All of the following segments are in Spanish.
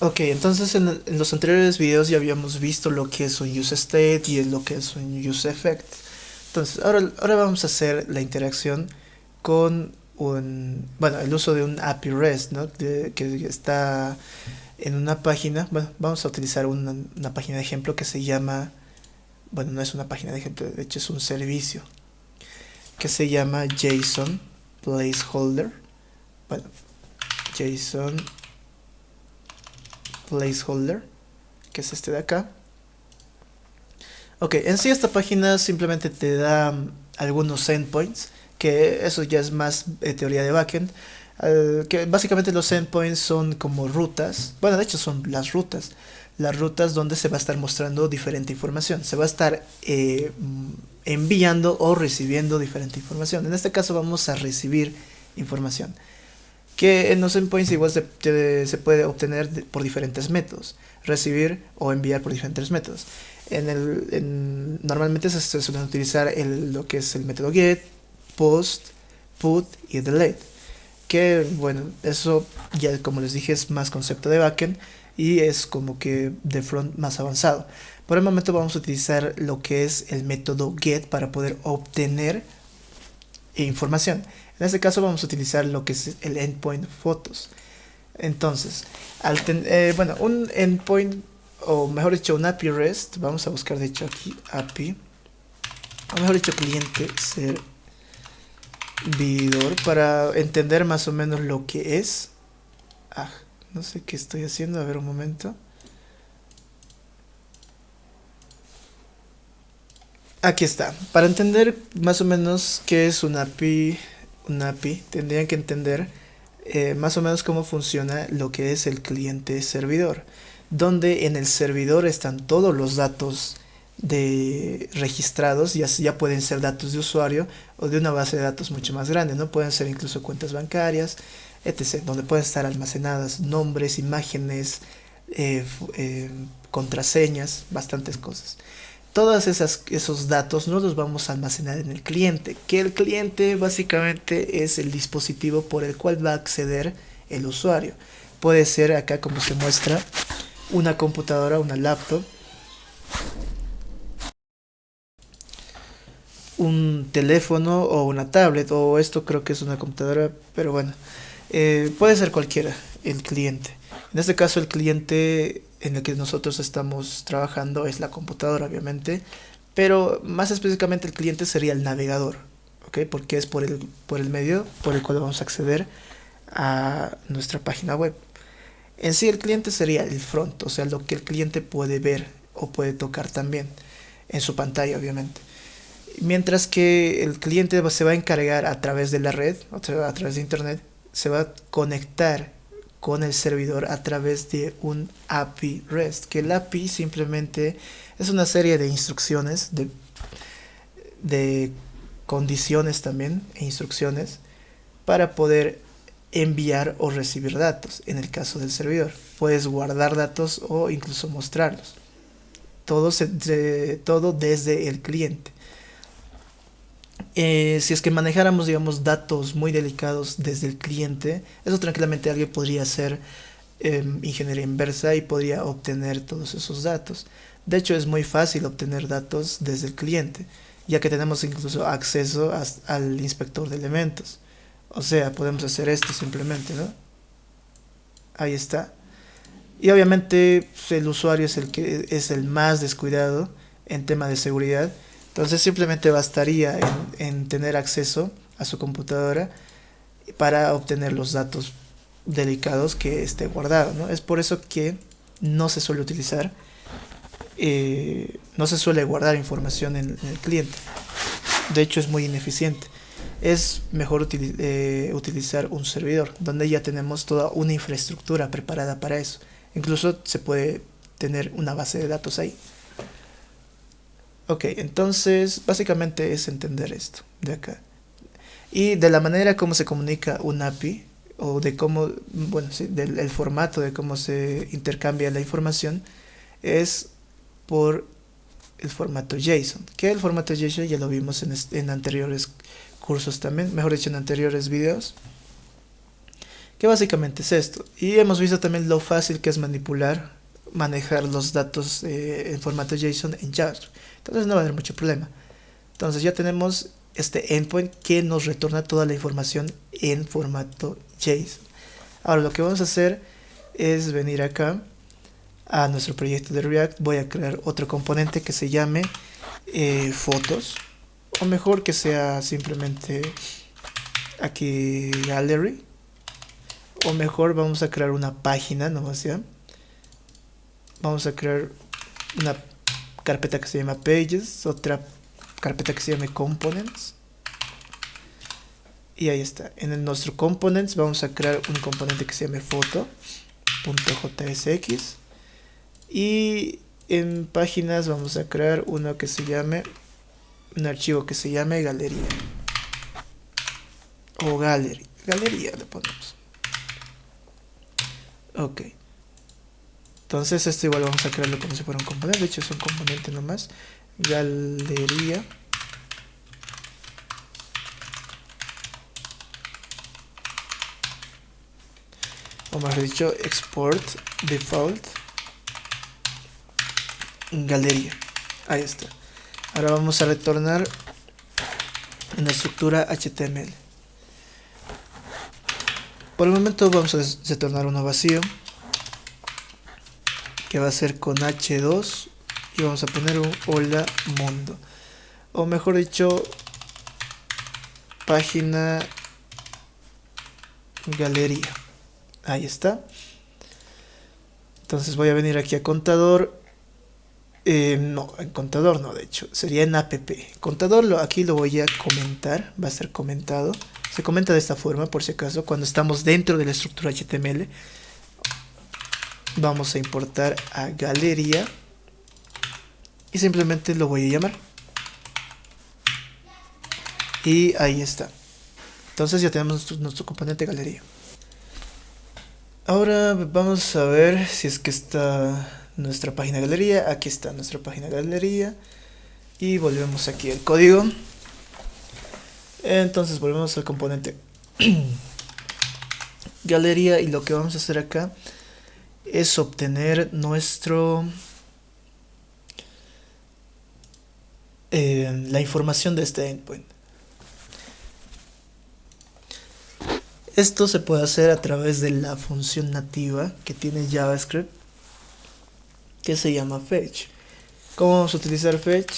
Ok, entonces en los anteriores videos ya habíamos visto lo que es un use state y lo que es un use effect. Entonces, ahora vamos a hacer la interacción con bueno, el uso de un API REST, ¿no? Que está en una página. Bueno, vamos a utilizar una página de ejemplo que se llama, bueno, no es una página de ejemplo, de hecho es un servicio que se llama JSON Placeholder. Bueno, JSON Placeholder, que es este de acá. Ok, en sí esta página simplemente te da algunos endpoints, que eso ya es más teoría de backend, que básicamente los endpoints son como rutas, bueno, de hecho son las rutas donde se va a estar mostrando diferente información, se va a estar enviando o recibiendo diferente información. En este caso vamos a recibir información, que en los endpoints igual se puede obtener por diferentes métodos, recibir o enviar por diferentes métodos. Normalmente se suelen utilizar lo que es el método get, post, put y delete, que bueno, eso ya como les dije es más concepto de backend y es como que de front más avanzado. Por el momento vamos a utilizar lo que es el método get para poder obtener información. En este caso vamos a utilizar lo que es el endpoint fotos. Entonces, bueno, un endpoint, o mejor dicho, un API REST, vamos a buscar de hecho aquí API, o mejor dicho, cliente servidor, para entender más o menos lo que es. Ah, no sé qué estoy haciendo, a ver un momento. Aquí está. Para entender más o menos qué es un API tendrían que entender más o menos cómo funciona lo que es el cliente servidor, donde en el servidor están todos los datos registrados, ya pueden ser datos de usuario o de una base de datos mucho más grande, no pueden ser incluso cuentas bancarias, etc., donde pueden estar almacenadas nombres, imágenes, contraseñas, bastantes cosas. Todos esos datos no los vamos a almacenar en el cliente, que el cliente básicamente es el dispositivo por el cual va a acceder el usuario. Puede ser acá como se muestra una computadora, una laptop, un teléfono o una tablet, o esto creo que es una computadora, pero bueno, puede ser cualquiera el cliente. En este caso el cliente en el que nosotros estamos trabajando es la computadora, obviamente, pero más específicamente el cliente sería el navegador, ¿ok? Porque es por el medio por el cual vamos a acceder a nuestra página web. En sí el cliente sería el front, o sea, lo que el cliente puede ver o puede tocar también en su pantalla, obviamente. Mientras que el cliente se va a encargar a través de la red, o sea, a través de internet, se va a conectar con el servidor a través de un API REST, que el API simplemente es una serie de instrucciones, de condiciones también e instrucciones para poder enviar o recibir datos. En el caso del servidor, puedes guardar datos o incluso mostrarlos. Todo desde el cliente. Si es que manejáramos, digamos, datos muy delicados desde el cliente, eso tranquilamente alguien podría hacer ingeniería inversa y podría obtener todos esos datos. De hecho, es muy fácil obtener datos desde el cliente, ya que tenemos incluso acceso al inspector de elementos. O sea, podemos hacer esto simplemente, ¿no? Ahí está. Y obviamente pues, el usuario es el que es el más descuidado en tema de seguridad. Entonces simplemente bastaría en tener acceso a su computadora para obtener los datos delicados que esté guardado, ¿no? Es por eso que no se suele utilizar, no se suele guardar información en el cliente. De hecho es muy ineficiente. Es mejor utilizar un servidor donde ya tenemos toda una infraestructura preparada para eso. Incluso se puede tener una base de datos ahí. Ok, entonces básicamente es entender esto de acá. Y de la manera como se comunica un API, o de cómo, bueno, sí, del el formato de cómo se intercambia la información, es por el formato JSON. Que el formato JSON ya lo vimos en anteriores cursos también, mejor dicho, en anteriores videos, que básicamente es esto. Y hemos visto también lo fácil que es manejar los datos en formato JSON en JavaScript. Entonces no va a haber mucho problema. Entonces ya tenemos este endpoint que nos retorna toda la información en formato JSON. Ahora lo que vamos a hacer es venir acá a nuestro proyecto de React. Voy a crear otro componente que se llame fotos, o mejor que sea simplemente aquí gallery, o mejor vamos a crear una página nomás ya. Vamos a crear una carpeta que se llama pages, otra carpeta que se llame components, y ahí está. En nuestro components vamos a crear un componente que se llame foto.jsx, y en páginas vamos a crear un archivo que se llame galería, o galería le ponemos. Ok, entonces esto igual vamos a crearlo como si fuera un componente. De hecho es un componente nomás, galería. O mejor dicho, export default galería. Ahí está. Ahora vamos a retornar una estructura HTML. Por el momento vamos a retornar uno vacío, que va a ser con h2, y vamos a poner un hola mundo, o mejor dicho, página galería. Ahí está. Entonces voy a venir aquí a contador. No, en contador no, de hecho sería en app. Contador aquí lo voy a comentar, va a ser comentado. Se comenta de esta forma, por si acaso, cuando estamos dentro de la estructura HTML. Vamos a importar a galería y simplemente lo voy a llamar. Y ahí está. Entonces ya tenemos nuestro componente galería. Ahora vamos a ver si es que está nuestra página galería. Aquí está nuestra página galería. Y volvemos aquí al código. Entonces volvemos al componente galería, y lo que vamos a hacer acá es obtener la información de este endpoint. Esto se puede hacer a través de la función nativa que tiene JavaScript, que se llama fetch. ¿Cómo vamos a utilizar fetch?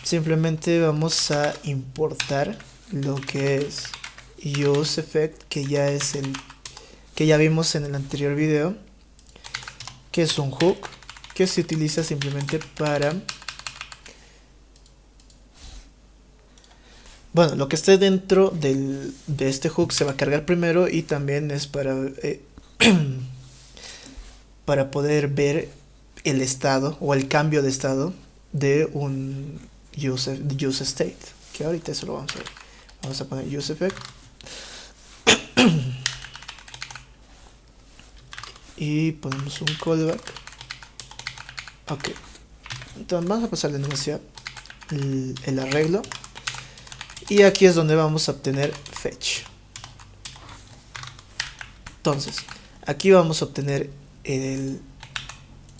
Simplemente vamos a importar lo que es useEffect, que ya vimos en el anterior video, que es un hook que se utiliza simplemente para, bueno, lo que esté dentro de este hook se va a cargar primero, y también es para poder ver el estado o el cambio de estado de un use state, que ahorita eso lo vamos a ver. Vamos a poner useEffect y ponemos un callback. Ok, entonces vamos a pasar de nuevo hacia el arreglo, y aquí es donde vamos a obtener fetch. Entonces aquí vamos a obtener el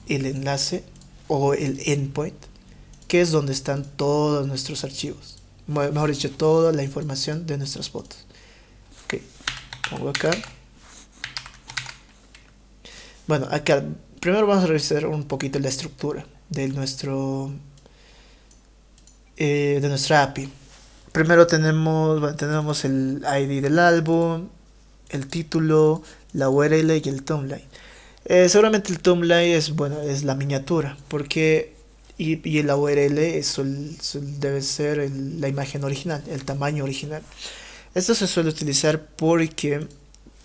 enlace o el endpoint, que es donde están todos nuestros archivos, mejor dicho, toda la información de nuestras fotos. Ok, pongo acá. Bueno, acá primero vamos a revisar un poquito la estructura de nuestra API. Primero tenemos el ID del álbum, el título, la URL y el timeline. Seguramente el timeline es la miniatura, porque y la URL debe ser la imagen original, el tamaño original. Esto se suele utilizar porque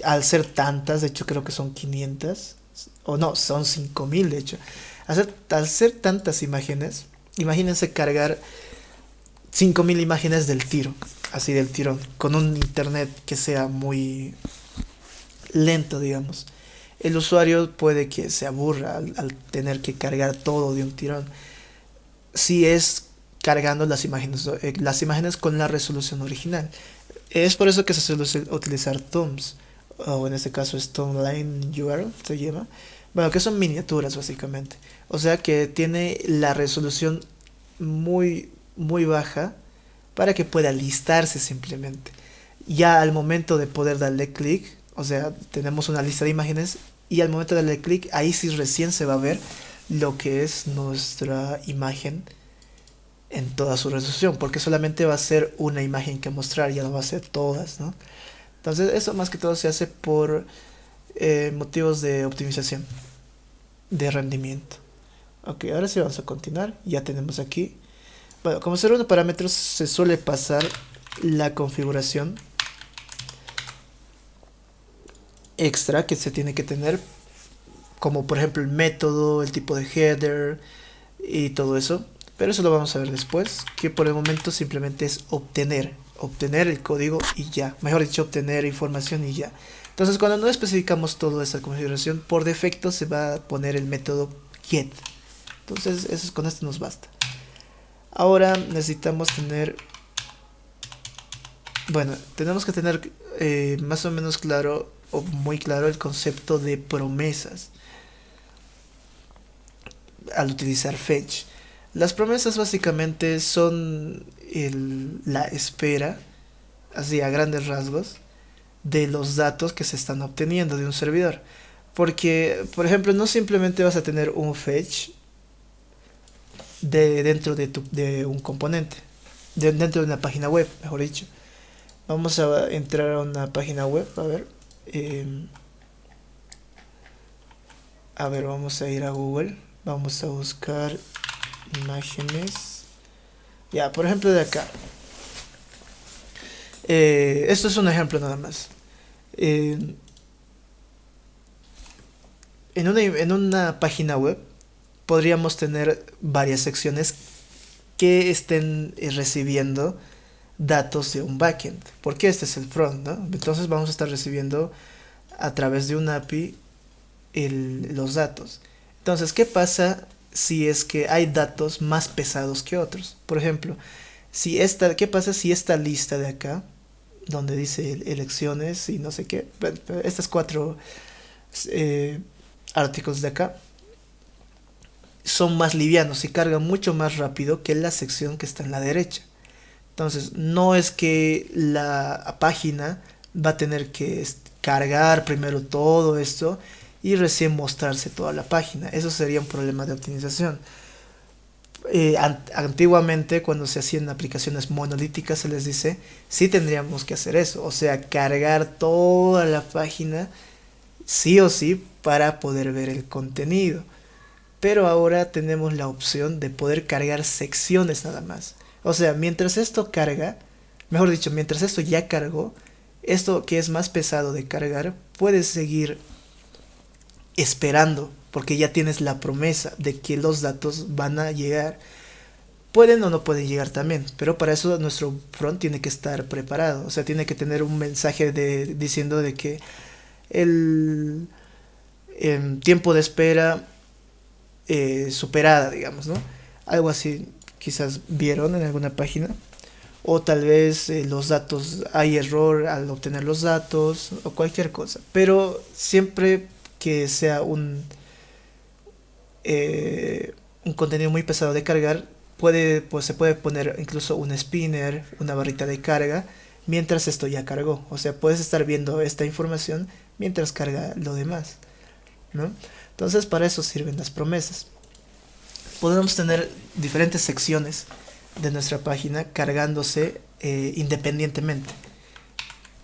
al ser tantas, de hecho creo que son 500, o no, son 5000 de hecho. Al ser tantas imágenes, imagínense cargar 5000 imágenes del tiro, así del tirón, con un internet que sea muy lento, digamos. El usuario puede que se aburra al tener que cargar todo de un tirón. Si es cargando las imágenes con la resolución original. Es por eso que se suele utilizar TOMS, o en este caso Stoneline URL se llama. Bueno, que son miniaturas básicamente. O sea que tiene la resolución muy baja para que pueda listarse simplemente. Ya al momento de poder darle clic, o sea, tenemos una lista de imágenes y al momento de darle clic, ahí sí recién se va a ver lo que es nuestra imagen en toda su resolución, porque solamente va a ser una imagen que mostrar, ya no va a ser todas, ¿no? Entonces eso más que todo se hace por motivos de optimización, de rendimiento. Ok, ahora sí vamos a continuar, ya tenemos aquí. Bueno, como segundo parámetro se suele pasar la configuración extra que se tiene que tener, como por ejemplo el método, el tipo de header y todo eso. Pero eso lo vamos a ver después, que por el momento simplemente es obtener el código y ya. Mejor dicho, obtener información y ya. Entonces cuando no especificamos toda esa configuración, por defecto se va a poner el método get. Entonces eso, con esto nos basta. Ahora necesitamos tener, bueno, tenemos que tener más o menos claro o muy claro el concepto de promesas al utilizar fetch. Las promesas básicamente son la espera, así a grandes rasgos, de los datos que se están obteniendo de un servidor. Porque, por ejemplo, no simplemente vas a tener un fetch dentro de un componente, dentro de una página web, mejor dicho. Vamos a entrar a una página web, a ver, vamos a ir a Google, vamos a buscar imágenes. Ya, por ejemplo de acá. Esto es un ejemplo nada más. Eh, en una página web podríamos tener varias secciones que estén recibiendo datos de un backend, porque este es el front, ¿no? Entonces vamos a estar recibiendo a través de un API los datos. Entonces, ¿qué pasa si es que hay datos más pesados que otros? Por ejemplo, ¿qué pasa si esta lista de acá, donde dice elecciones y no sé qué, estas cuatro eh, artículos de acá, son más livianos y cargan mucho más rápido que la sección que está en la derecha? Entonces, no es que la página va a tener que cargar primero todo esto y recién mostrarse toda la página. Eso sería un problema de optimización. Antiguamente, cuando se hacían aplicaciones monolíticas, se les dice, sí tendríamos que hacer eso, o sea, cargar toda la página sí o sí para poder ver el contenido. Pero ahora tenemos la opción de poder cargar secciones nada más. O sea, mientras esto carga, mejor dicho, mientras esto ya cargó, esto que es más pesado de cargar, puedes seguir esperando, porque ya tienes la promesa de que los datos van a llegar. Pueden o no pueden llegar también, pero para eso nuestro front tiene que estar preparado. O sea, tiene que tener un mensaje diciendo de que el tiempo de espera superada, digamos, ¿no? Algo así quizás vieron en alguna página. O tal vez los datos, hay error al obtener los datos o cualquier cosa. Pero siempre que sea un contenido muy pesado de cargar, pues se puede poner incluso un spinner, una barrita de carga, mientras esto ya cargó. O sea, puedes estar viendo esta información mientras carga lo demás, ¿no? Entonces para eso sirven las promesas. Podemos tener diferentes secciones de nuestra página cargándose independientemente,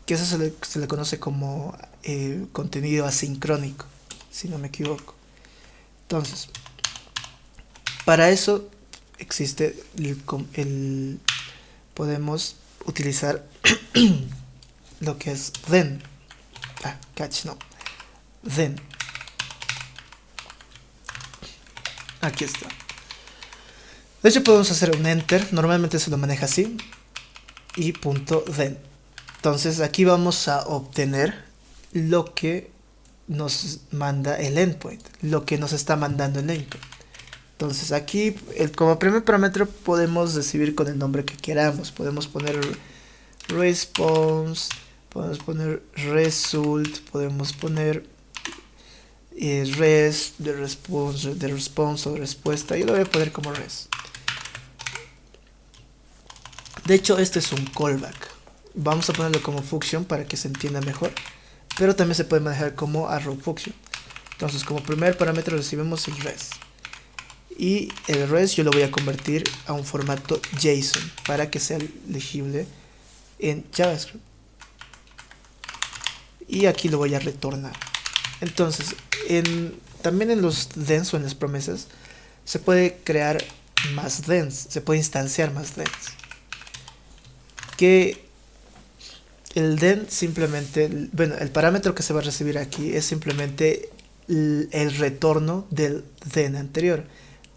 que eso se le conoce como contenido asincrónico, si no me equivoco. Entonces, para eso existe podemos utilizar lo que es then. Catch no. Then. Aquí está. De hecho podemos hacer un enter, normalmente se lo maneja así, y punto then. Entonces aquí vamos a obtener lo que nos manda el endpoint, lo que nos está mandando el endpoint. Entonces aquí como primer parámetro podemos recibir con el nombre que queramos. Podemos poner response podemos poner result, podemos poner res de response o de respuesta. Yo lo voy a poner como res. De hecho, este es un callback. Vamos a ponerlo como function para que se entienda mejor, pero también se puede manejar como arrow function. Entonces, como primer parámetro recibimos el res, y el res yo lo voy a convertir a un formato JSON para que sea legible en JavaScript, y aquí lo voy a retornar. Entonces, también en los thens o en las promesas se puede crear más thens, se puede instanciar más thens. Que el then simplemente, bueno, el parámetro que se va a recibir aquí es simplemente el retorno del then anterior.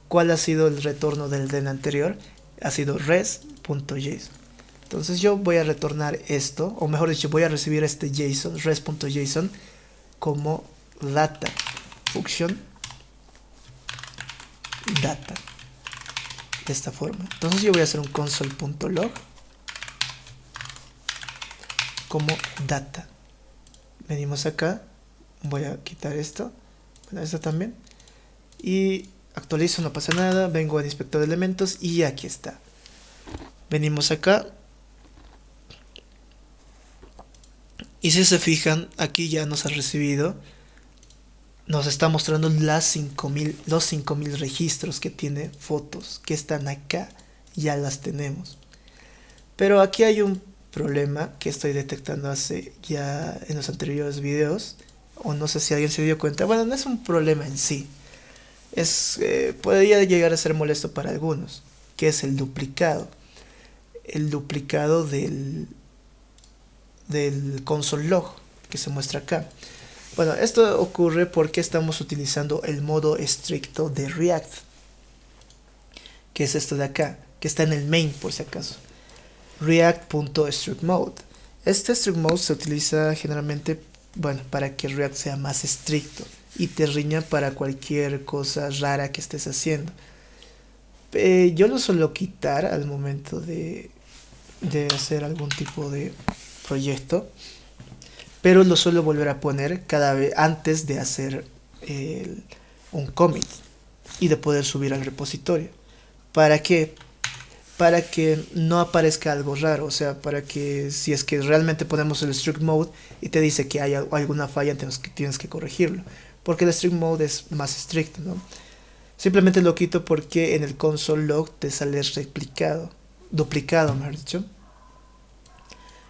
¿Cuál ha sido el retorno del then anterior? Ha sido res.json. Entonces yo voy a retornar esto, o mejor dicho, voy a recibir este JSON, res.json, como data, function data, de esta forma. Entonces yo voy a hacer un console.log como data. Venimos acá, voy a quitar esto, bueno, esto también, y actualizo, no pasa nada, vengo al inspector de elementos y aquí está. Venimos acá y si se fijan, aquí ya nos ha recibido, nos está mostrando los 5000 registros que tiene fotos, que están acá, ya las tenemos. Pero aquí hay un problema que estoy detectando hace ya en los anteriores videos, o no sé si alguien se dio cuenta. Bueno, no es un problema en sí, podría llegar a ser molesto para algunos, que es el duplicado del console log que se muestra acá. Bueno, esto ocurre porque estamos utilizando el modo estricto de React, que es esto de acá, que está en el main por si acaso, react.strict-mode. Este strict mode se utiliza generalmente, bueno, para que React sea más estricto y te riña para cualquier cosa rara que estés haciendo. Yo lo suelo quitar al momento de hacer algún tipo de proyecto, pero lo suelo volver a poner cada vez antes de hacer un commit y de poder subir al repositorio. ¿Para qué? Para que no aparezca algo raro, o sea, para que si es que realmente ponemos el strict mode y te dice que hay alguna falla, tienes que corregirlo, porque el strict mode es más estricto, ¿no? Simplemente lo quito porque en el console log te sale duplicado, mejor dicho,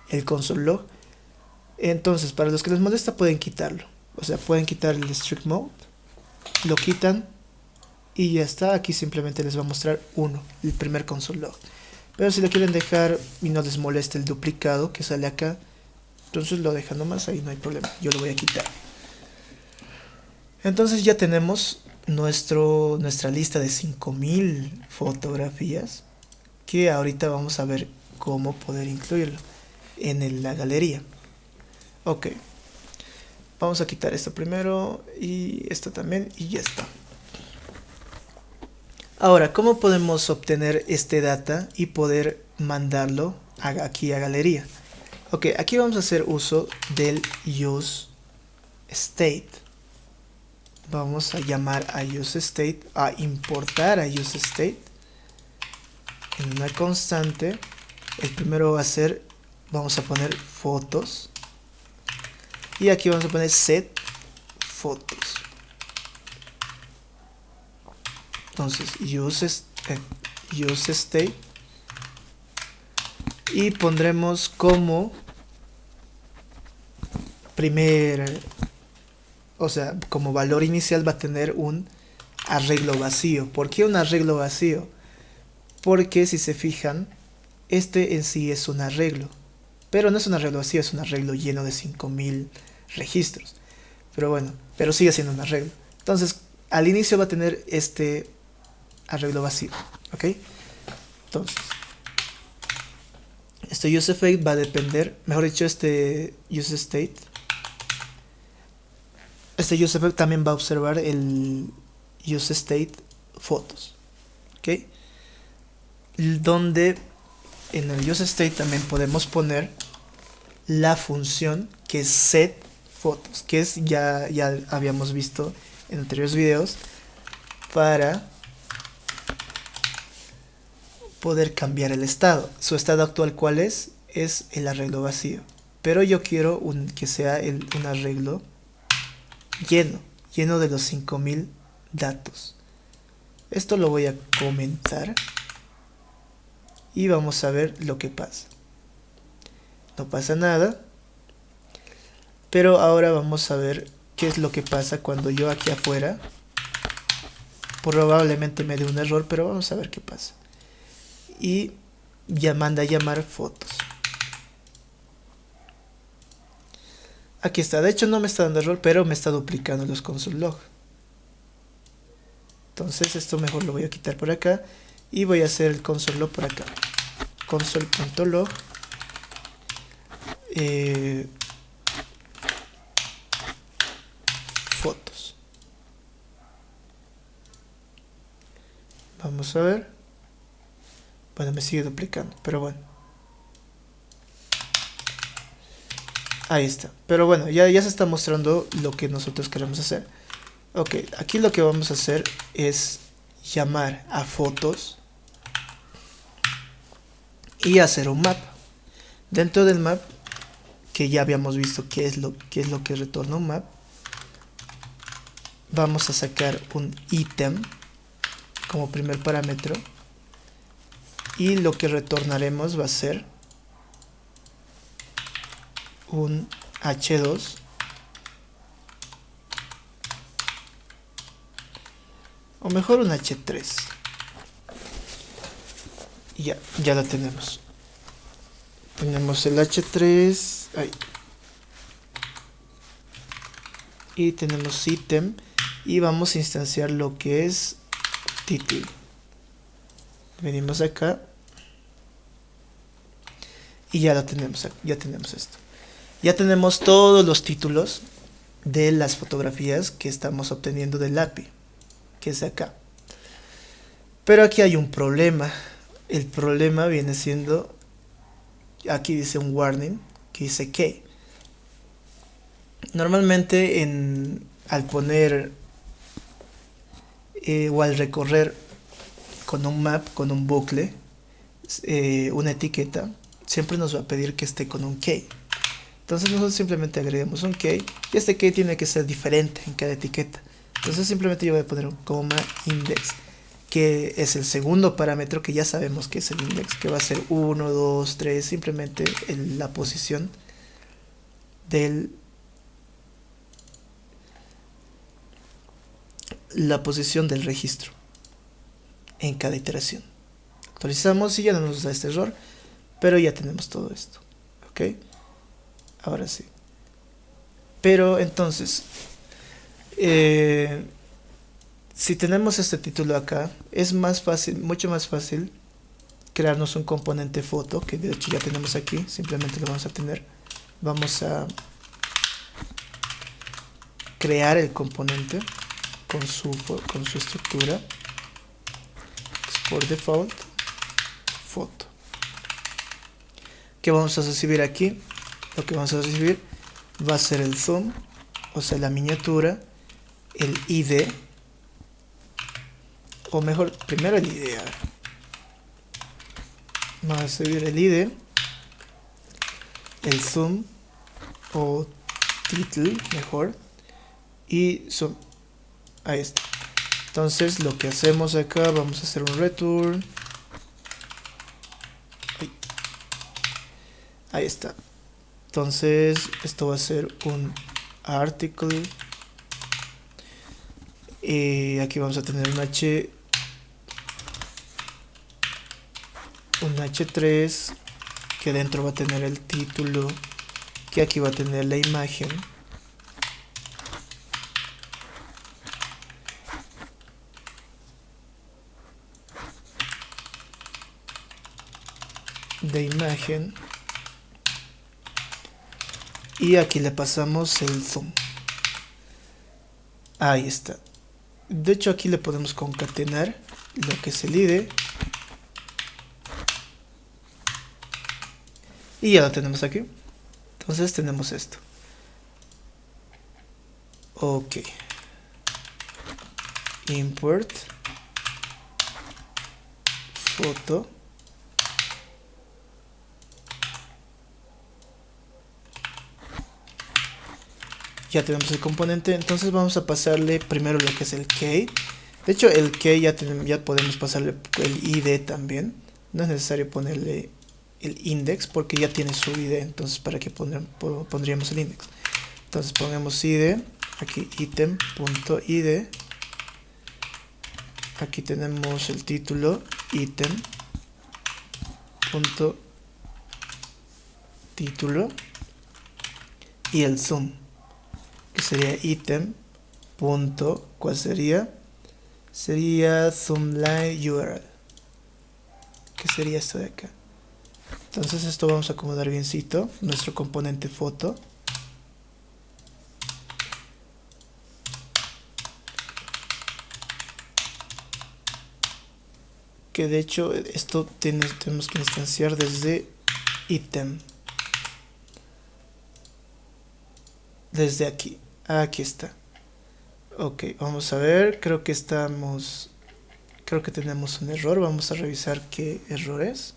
el console log. Entonces, para los que les molesta pueden quitarlo, o sea, pueden quitar el strict mode, lo quitan y ya está. Aquí simplemente les va a mostrar el primer console log. Pero si lo quieren dejar y no les molesta el duplicado que sale acá, entonces lo dejan nomás, ahí no hay problema, yo lo voy a quitar. Entonces ya tenemos nuestra lista de 5000 fotografías, que ahorita vamos a ver cómo poder incluirlo en la galería. Ok, vamos a quitar esto primero y esto también y ya está. Ahora, ¿cómo podemos obtener este data y poder mandarlo aquí a galería? Ok, aquí vamos a hacer uso del useState. Vamos a llamar a useState, a importar a useState en una constante. El primero va a ser, vamos a poner fotos, y aquí vamos a poner set fotos. Entonces useState, y pondremos como como valor inicial va a tener un arreglo vacío. ¿Por qué un arreglo vacío? Porque si se fijan, este en sí es un arreglo, pero no es un arreglo vacío, es un arreglo lleno de 5000 registros. Pero bueno, pero sigue siendo un arreglo. Entonces, al inicio va a tener este arreglo vacío, ¿ok? Entonces, este useFate va a depender, mejor dicho, este useState. Este useFate también va a observar el useState fotos, ¿ok? Donde en el useState también podemos poner la función que es set fotos, que es ya habíamos visto en anteriores videos, para poder cambiar el estado. Su estado actual, ¿cuál es? Es el arreglo vacío, pero yo quiero que sea un arreglo lleno de los 5000 datos. Esto lo voy a comentar y vamos a ver lo que pasa. No pasa nada, pero ahora vamos a ver qué es lo que pasa cuando yo aquí afuera, probablemente me dé un error, pero vamos a ver qué pasa. Y ya manda a llamar fotos. Aquí está, de hecho no me está dando error, pero me está duplicando los console log. Entonces esto mejor lo voy a quitar por acá y voy a hacer el console log por acá. Console.log fotos. Vamos a ver. Bueno, me sigue duplicando, pero bueno. Ahí está. Pero bueno, ya se está mostrando lo que nosotros queremos hacer. Ok, aquí lo que vamos a hacer es llamar a fotos y hacer un map. Dentro del map, que ya habíamos visto qué es lo que retorna un map, vamos a sacar un ítem como primer parámetro y lo que retornaremos va a ser un h2 o mejor un h3 y ya lo tenemos. Tenemos el h3 ahí. Y tenemos ítem y vamos a instanciar lo que es título. Venimos acá y ya lo tenemos, ya tenemos esto. Ya tenemos todos los títulos de las fotografías que estamos obteniendo del API, que es acá. Pero aquí hay un problema. El problema viene siendo, aquí dice un warning que dice que normalmente al poner o al recorrer con un map, con un bucle, una etiqueta, siempre nos va a pedir que esté con un key. Entonces nosotros simplemente agregamos un key y este key tiene que ser diferente en cada etiqueta. Entonces simplemente yo voy a poner un coma index, que es el segundo parámetro que ya sabemos que es el index, que va a ser 1, 2, 3, simplemente la posición del registro en cada iteración. Actualizamos y ya no nos da este error, pero ya tenemos todo esto. Ok, ahora sí. Pero entonces, si tenemos este título acá, es más fácil, mucho más fácil crearnos un componente foto, que de hecho ya tenemos aquí, simplemente lo vamos a tener. Vamos a crear el componente con su estructura. Por default, foto. ¿Qué vamos a recibir aquí? Lo que vamos a recibir va a ser el zoom, o sea la miniatura, el ID, o mejor, primero el ID. Vamos a recibir el ID, el zoom, o title, mejor, y zoom. Ahí está. Entonces lo que hacemos acá, vamos a hacer un return. Ahí está. Entonces esto va a ser un article. Y aquí vamos a tener un H3 que dentro va a tener el título, que aquí va a tener la imagen. De imagen y aquí le pasamos el zoom. Ahí está. De hecho aquí le podemos concatenar lo que es el ID y ya lo tenemos aquí. Entonces tenemos esto. Ok. Import foto. Ya tenemos el componente, entonces vamos a pasarle primero lo que es el key. De hecho, el key ya podemos pasarle el ID también. No es necesario ponerle el index porque ya tiene su ID. Entonces, ¿para qué pondríamos el index? Entonces ponemos ID, aquí item.id. Aquí tenemos el título, item.título. Y el zoom, que sería item. ¿Cuál sería? Sería zoomline URL, que sería esto de acá. Entonces esto vamos a acomodar biencito, nuestro componente foto. Que de hecho esto tenemos que instanciar desde item. Desde aquí. Aquí está. Ok, vamos a ver. Creo que tenemos un error. Vamos a revisar qué error es.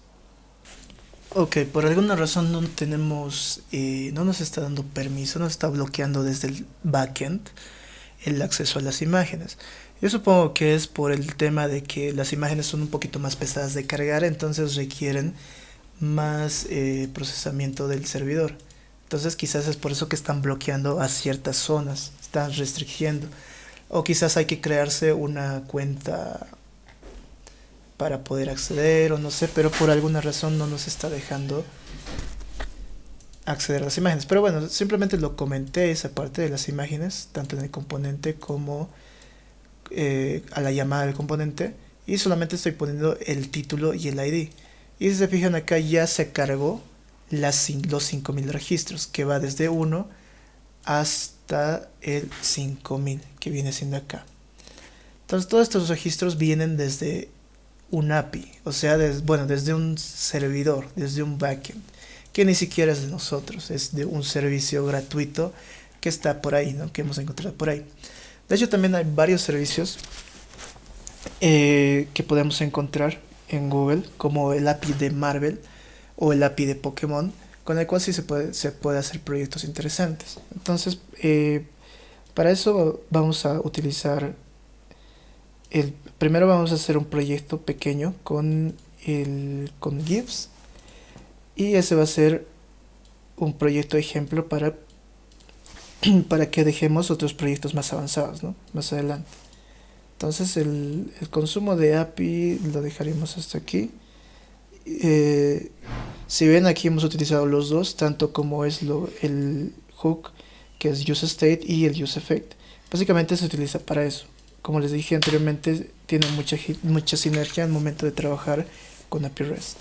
Ok, por alguna razón no tenemos, no nos está dando permiso, nos está bloqueando desde el backend el acceso a las imágenes. Yo supongo que es por el tema de que las imágenes son un poquito más pesadas de cargar, entonces requieren más procesamiento del servidor. Entonces quizás es por eso que están bloqueando a ciertas zonas, están restringiendo. O quizás hay que crearse una cuenta para poder acceder, o no sé, pero por alguna razón no nos está dejando acceder a las imágenes. Pero bueno, simplemente lo comenté, esa parte de las imágenes, tanto en el componente como a la llamada del componente, y solamente estoy poniendo el título y el ID. Y si se fijan acá ya se cargó los 5000 registros, que va desde 1 hasta el 5000, que viene siendo acá. Entonces todos estos registros vienen desde un API, o sea, desde un servidor, desde un backend, que ni siquiera es de nosotros, es de un servicio gratuito que está por ahí, ¿no? Que hemos encontrado por ahí. De hecho, también hay varios servicios que podemos encontrar en Google, como el API de Marvel o el API de Pokémon, con el cual sí se puede hacer proyectos interesantes. Entonces, para eso vamos a utilizar primero vamos a hacer un proyecto pequeño con GIFs, y ese va a ser un proyecto ejemplo para que dejemos otros proyectos más avanzados, ¿no? Más adelante. Entonces el consumo de API lo dejaremos hasta aquí. Si ven, aquí hemos utilizado los dos, tanto como es el hook, que es useState, y el useEffect. Básicamente se utiliza para eso. Como les dije anteriormente, tiene mucha sinergia al momento de trabajar con API REST.